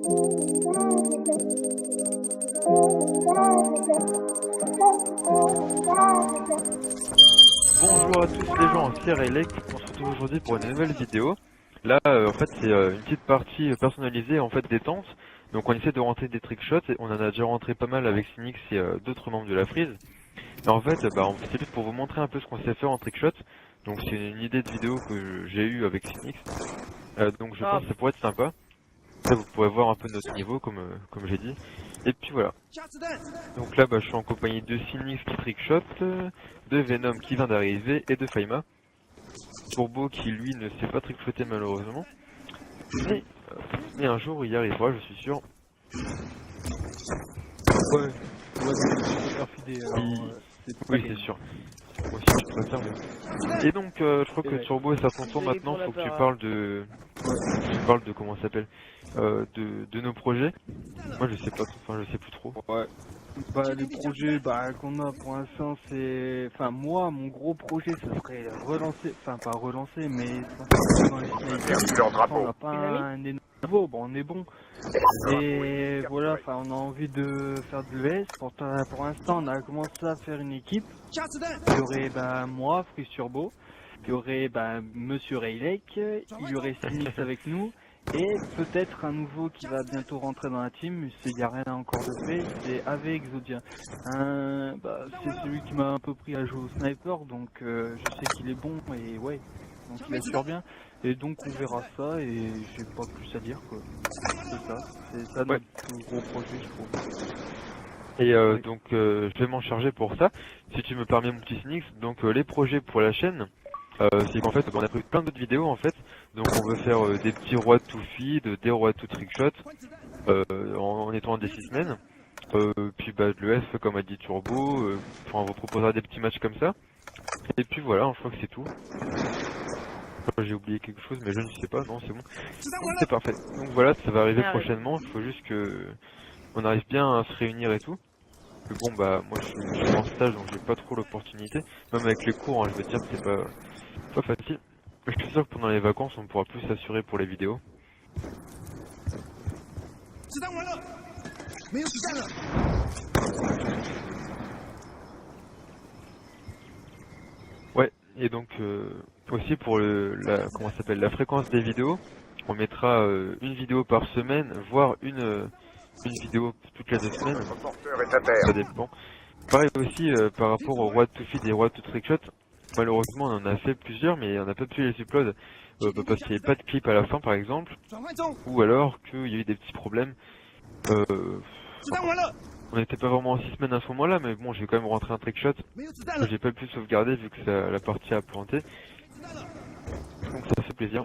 Bonjour à tous les gens, c'est Raylek, on se retrouve aujourd'hui pour une nouvelle vidéo. Là en fait c'est une petite partie personnalisée en fait détente. Donc on essaie de rentrer des trickshots, et on en a déjà rentré pas mal avec Cynix et d'autres membres de la Freeze. Et en fait c'est juste pour vous montrer un peu ce qu'on sait faire en trickshot. Donc c'est une idée de vidéo que j'ai eue avec Cynix. Donc je pense que ça pourrait être sympa. Là vous pourrez voir un peu notre niveau comme j'ai dit. Et puis voilà. Donc là je suis en compagnie de Cynix qui trickshot, de Venom qui vient d'arriver et de Faima. Turbo qui lui ne sait pas trickshotter malheureusement. Mais un jour il y arrivera, je suis sûr. Ouais, super fidèle. Oui c'est sûr. Moi aussi je préfère mais... Et donc je crois que Turbo c'est à ton tour maintenant, faut que tu parles de... comment ça s'appelle de nos projets. Moi je sais pas, enfin je sais plus trop. Ouais. Bah les projets qu'on a pour l'instant c'est... Enfin moi mon gros projet ce serait relancer, enfin pas relancer mais dans les snipers. On n'a pas un énorme niveau, bon on est bon. Et voilà, enfin on a envie de faire de l'ES. Pour l'instant on a commencé à faire une équipe. Il y aurait moi, Freeze Turbo, il y aurait Monsieur Raylek, il y aurait Cynix avec nous. Et peut-être un nouveau qui va bientôt rentrer dans la team, il n'y a rien encore de fait, c'est AV Exodia. C'est celui qui m'a un peu pris à jouer au sniper, donc je sais qu'il est bon et ouais, donc il assure bien. Et donc on verra ça et j'ai pas plus à dire quoi. C'est ça notre gros projet je trouve. Et donc je vais m'en charger pour ça, si tu me permets mon petit Cynix. Donc les projets pour la chaîne, c'est qu'en fait on a pris plein d'autres vidéos en fait. Donc on veut faire des petits rois to feed, des rois to trickshot en étant des 6 semaines. Puis de l'EF comme a dit Turbo, on vous proposera des petits matchs comme ça. Et puis voilà, je crois que c'est tout. J'ai oublié quelque chose mais je ne sais pas, non c'est bon. C'est parfait. Donc voilà, ça va arriver prochainement, il faut juste que on arrive bien à se réunir et tout. Mais bon moi je suis en stage donc j'ai pas trop l'opportunité. Même avec les cours, je veux dire que c'est pas facile. Je suis sûr que pendant les vacances on pourra plus s'assurer pour les vidéos. Ouais, et donc aussi pour la fréquence des vidéos, on mettra une vidéo par semaine, voire une vidéo toutes les 2 semaines. Ça dépend. Pareil aussi par rapport au Roi to Feed et Roi to Trickshot. Malheureusement on en a fait plusieurs mais on n'a pas pu les upload parce qu'il n'y avait pas de clip à la fin par exemple, ou alors qu'il y a eu des petits problèmes. On n'était pas vraiment en 6 semaines à ce moment là, mais bon j'ai quand même rentré un trickshot que j'ai pas pu sauvegarder vu que la partie a planté. Donc ça fait plaisir.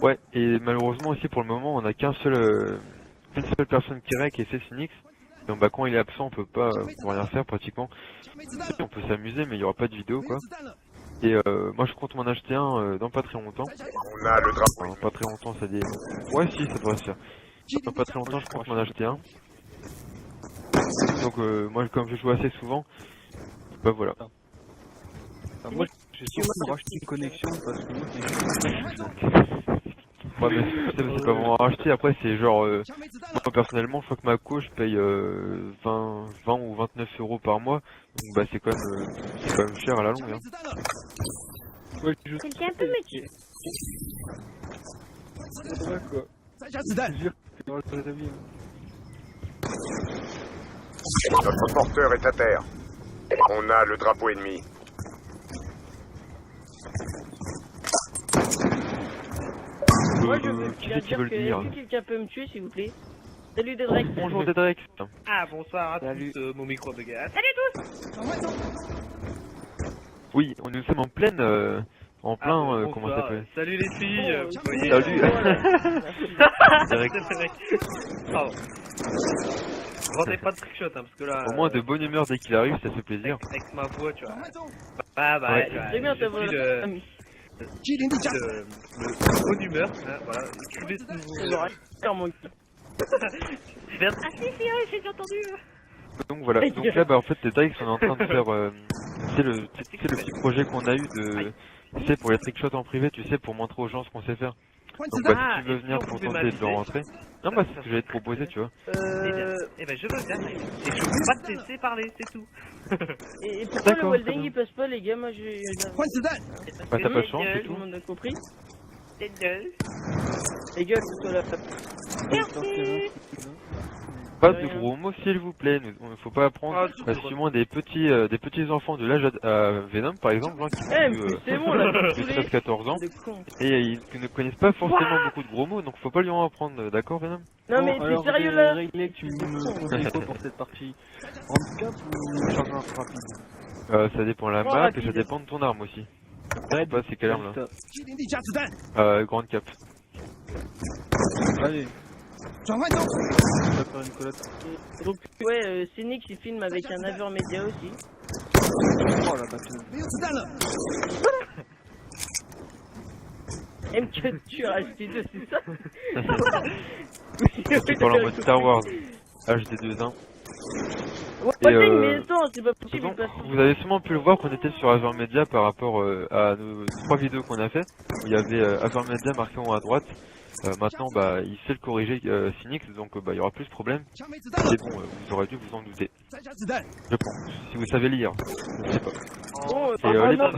Ouais, et malheureusement aussi pour le moment on n'a qu'une seule personne qui rec et c'est Cynix. Donc quand il est absent on peut pas rien faire pratiquement. On peut s'amuser mais il y aura pas de vidéo quoi. Et moi je compte m'en acheter un dans pas très longtemps. On a le drapeau. Enfin, pas très longtemps ça dit. Ouais si ça devrait se faire. Dans pas très longtemps je compte m'en acheter un. Donc moi comme je joue assez souvent, voilà. Moi j'ai surtout racheté une connexion parce que moi Ouais mais c'est pas vraiment à acheter, après c'est genre moi personnellement je crois que ma co je paye 20 ou 29 € par mois, donc c'est quand même cher à la longue hein. Ouais, Quelqu'un peut me tuer. Notre porteur est à terre. On a le drapeau ennemi. Moi je veux qui bien veut le dire dire que quelqu'un peut me tuer s'il vous plaît. Salut Dedrex. Bonjour Dedrex. Ah bonsoir à tous, mon micro de gaz. Salut tous. Oui, nous sommes en plein comment ça s'appelle. Salut les filles, vous voyez. Salut. Pardon. Vendez pas de trickshot parce que là... Au moins de bonne humeur dès qu'il arrive, ça fait plaisir. Avec ma voix tu vois. Ouais. C'est bien ta voix. Le bonne humeur, hein, voilà. Écrivez ce nouveau... Ah si, j'ai déjà entendu. Donc voilà, donc là en fait les Dykes on est en train de faire c'est le petit projet qu'on a eu c'est pour les trickshots en privé, tu sais, pour montrer aux gens ce qu'on sait faire. Donc Ah, si tu veux et venir si on pour pouvait tenter de m'aviser rentrer... Non, bah c'est ce que j'allais te proposer, tu vois. Eh ben, je veux bien. Et je veux pas te laisser parler, c'est tout. Et pourquoi le D'accord, welding très bien. il passe pas, les gars? Moi j'ai. Bah t'as pas de chance, c'est Tout tout. le monde a compris. C'est gueule. Les gars, c'est toi la Merci. Pas De de rien. gros mots s'il vous plaît, faut pas apprendre, Ah, tout suivant des petits enfants de l'âge à Venom par exemple, hein, qui Eh, ont mais c'est bon là, de tous les 13-14 ans, de con. et ils ne connaissent pas forcément beaucoup de gros mots, donc faut pas lui en apprendre, d'accord Venom? Non mais t'es sérieux là? Réglé, tu me conseilles quoi pour cette partie? Handicap ou chargeur rapide? Ça dépend de la Oh, map et rapide. ça dépend de ton arme aussi. Je sais pas c'est quelle arme là. Grande cap. Allez. Je vais faire une collate. Donc ouais, Cynic il filme avec un navire média aussi. Oh la batteuse. MK tu as acheté 2, c'est ça? Tu parles en mode Star Wars, HD2-1. Ouais, Et, mais attends, c'est pas possible. Donc, il passe- vous avez sûrement pu le voir qu'on était sur Avermedia par rapport à nos 3 vidéos qu'on a fait, où il y avait Avermedia marqué en haut à droite. Maintenant, bah, il sait le corriger Cynix, donc bah, il y aura plus de problème. C'est bon, vous aurez dû vous en douter. Je pense, si vous savez lire, je sais pas. Bon, Et les... non,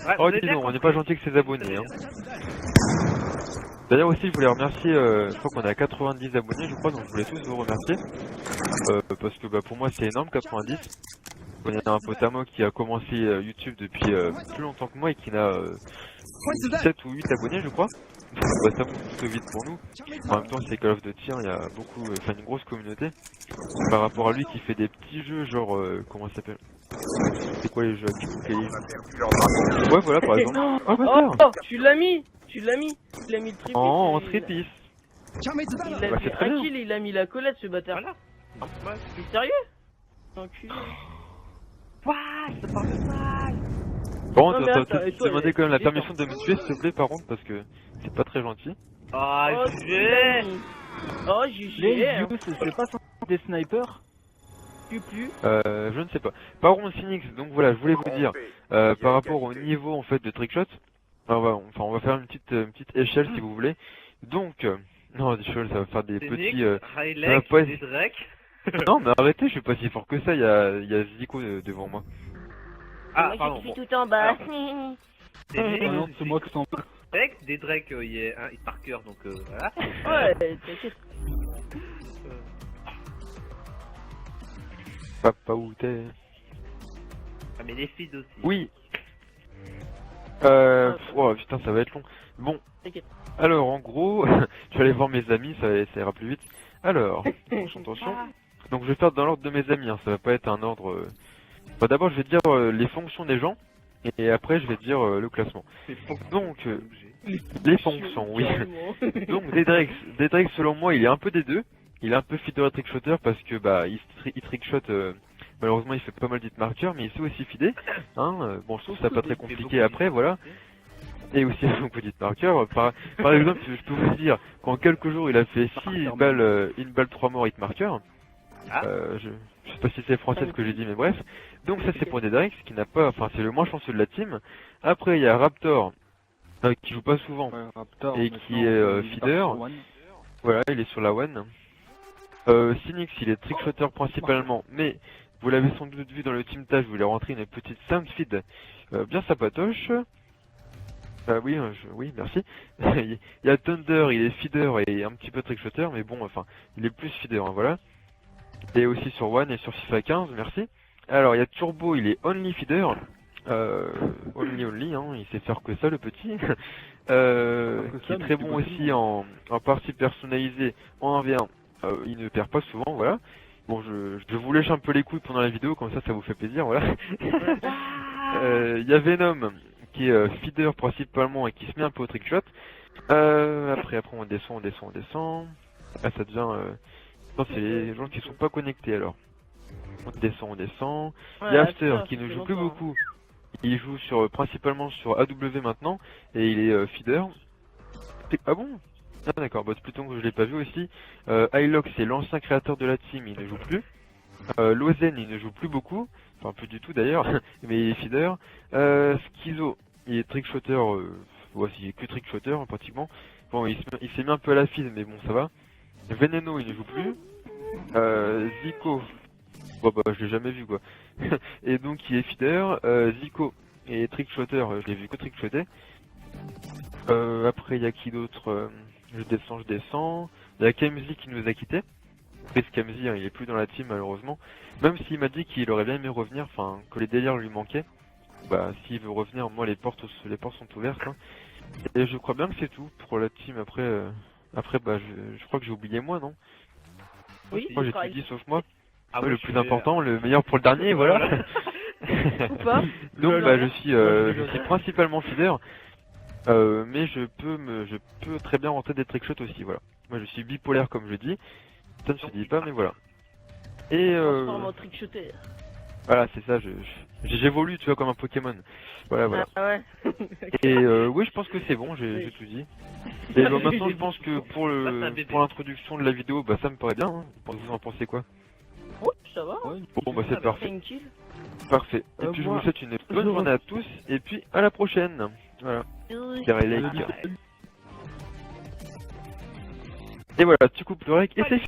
Ouais, Oh, vous êtes dis donc, bien on n'est pas gentil que ses abonnés. Hein. D'ailleurs aussi, je voulais remercier, je crois qu'on a 90 abonnés, je crois, donc je voulais tous vous remercier. Parce que bah, pour moi, c'est énorme, 90. Il y a un pote à moi qui a commencé YouTube depuis plus longtemps que moi et qui n'a 7 ou 8 abonnés, je crois. Bah, ça monte plutôt vite pour nous. En même temps, c'est Call of Duty, il y a beaucoup, enfin une grosse communauté. Par rapport à lui qui fait des petits jeux, genre, comment ça s'appelle? C'est quoi les jeux qui font quali? Ouais, voilà, par exemple. Ah, bah, Oh, tu l'as mis. Tu l'as mis le triple. en tripice. Il a Bah, c'est fait très un bien. kill et il a mis la collette ce bâtard. Voilà. Ouais. T'es sérieux? Enculé. Ouah, ça parle mal. Bon, Non, mais t'as attends, et toi, demandé quand même la les permission de me tuer, s'il te plaît, par contre, parce que c'est pas très gentil. Ah, Oh, j'ai. Oh, j'ai Les hein. vieux, c'est pas des snipers? Plus. Je ne sais pas. Par contre, Cynix, donc voilà, je voulais vous dire, par rapport au niveau en fait de trickshot, on va faire une petite échelle si vous voulez. Donc, non, d'échelle, ça va faire des petits. ça va Highlight, pas des Drake. Non, mais arrêtez, je suis pas si fort que ça. Il y a Zico devant moi. Ah, Moi, pardon. je Bon. suis tout en bas. Des Ah non, c'est moi qui s'en peux. Drake, des Drake, il y a un hit par cœur, donc voilà. Ouais, t'inquiète. Papa où t'es? Ah, mais les feeds aussi. Oui. Oh putain, ça va être long. Bon. T'inquiète. Alors, en gros, je vais aller voir mes amis, ça ira plus vite. Alors, attention. Donc, je vais faire dans l'ordre de mes amis, hein, ça va pas être un ordre... Enfin, d'abord, je vais dire les fonctions des gens, et après, je vais dire le classement. Donc, les fonctions, oui. Donc, Dedrake, selon moi, il est un peu des deux. Il est un peu feeder et trickshotter parce que, bah, il trickshot... malheureusement, il fait pas mal d'hitmarkers, mais il sait aussi feeder. Hein, bon, je trouve ça pas très compliqué après, voilà. Et aussi beaucoup d'hitmarkers. Par exemple, je peux vous dire qu'en quelques jours, il a fait 6 balles, une balle 3 morts hitmarker. Je sais pas si c'est français ce que j'ai dit, mais bref. Donc ça c'est pour Dedrake, qui n'a pas, enfin c'est le moins chanceux de la team. Après il y a Raptor, qui joue pas souvent, Ouais, Raptor, et qui est feeder. Voilà, il est sur la one. Cynix, il est trickshotter principalement, mais vous l'avez sans doute vu dans le team tag, je voulais rentrer une petite sound feed bien sympatoche. Oui, oui, merci. Il y a Thunder, il est feeder et un petit peu trickshotter, mais bon, enfin, il est plus feeder, hein, voilà. Et aussi sur One et sur FIFA 15, merci. Alors, il y a Turbo, il est only feeder. Only, hein, il sait faire que ça, le petit. Qui est très bon aussi en partie personnalisée en 1v1. Il ne perd pas souvent, voilà. Bon, je vous lèche un peu les couilles pendant la vidéo, comme ça vous fait plaisir, voilà. Il y a Venom, qui est feeder principalement et qui se met un peu au trickshot. Après on descend. Ah, ça devient... Non, c'est les gens qui sont pas connectés alors. On descend. Il y a After qui ne joue plus beaucoup. Il joue principalement sur AW maintenant et il est feeder. Ah bon? Ah d'accord, bah c'est plutôt que je l'ai pas vu aussi. Hylox, c'est l'ancien créateur de la team, il ne joue plus. Lozen, il ne joue plus beaucoup. Enfin plus du tout d'ailleurs, mais il est feeder. Schizo, Et Trickshotter, voici il est que Trickshotter pratiquement. Bon, il s'est mis un peu à la file, mais bon, ça va. Veneno, il ne joue plus. Zico, bon bah je l'ai jamais vu quoi. Et donc il est feeder. Zico et Trickshotter, je l'ai vu que Trickshotter. Après il y a qui d'autre? Je descends. Il y a Kamzi qui nous a quitté. Chris Kamzi, hein, il est plus dans la team malheureusement. Même s'il m'a dit qu'il aurait bien aimé revenir, enfin que les délires lui manquaient. Bah s'il veut revenir, moi les portes sont ouvertes. Hein. Et je crois bien que c'est tout pour la team. Après bah je crois que j'ai oublié moi, non? Oui, Moi j'ai tout dit sauf moi. Ah Ouais, ouais, le plus important, le meilleur pour le dernier, voilà. Ou pas? Donc bah je suis principalement feeder, mais je peux très bien rentrer des trickshots aussi, voilà. Moi je suis bipolaire comme je dis, ça ne se dit pas, mais voilà. Et Transforme en trickshotter. voilà, c'est ça, j'évolue, tu vois, comme un Pokémon. Voilà. Ah ouais. Et oui, je pense que c'est bon, j'ai tout dit. Et bah, maintenant, je pense que pour l'introduction de la vidéo, bah ça me paraît bien. Hein. Vous en pensez quoi? Oh, ça va. Ouais. Bon bah c'est parfait. Tranquille. Parfait. Et puis je vous souhaite une bonne journée à tous, et puis à la prochaine. Voilà. Carré like. Et voilà, tu coupes le rec et c'est fini.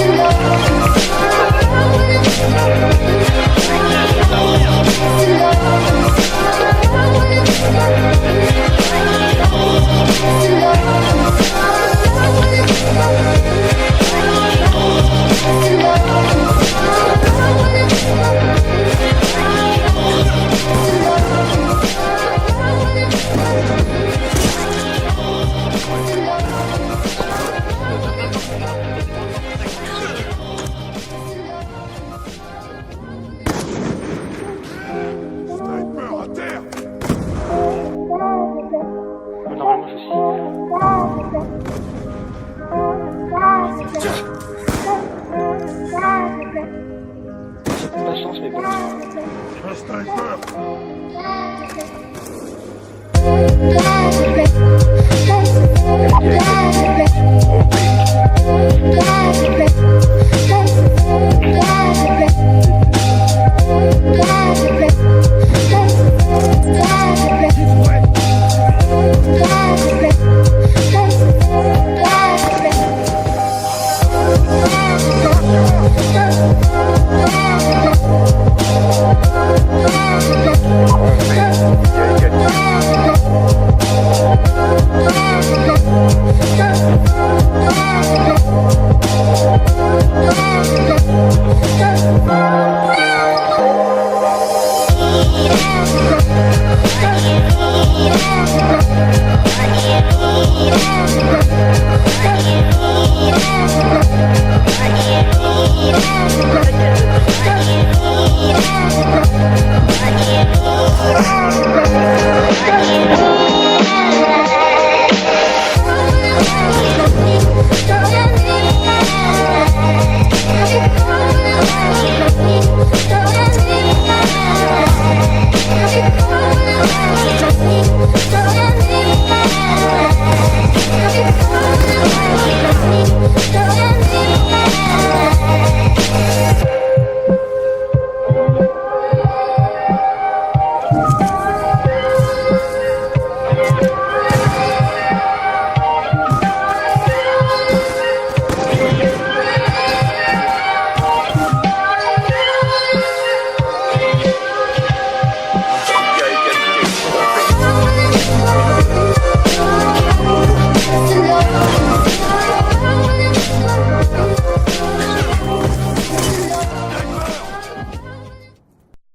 Thank you. un sniper.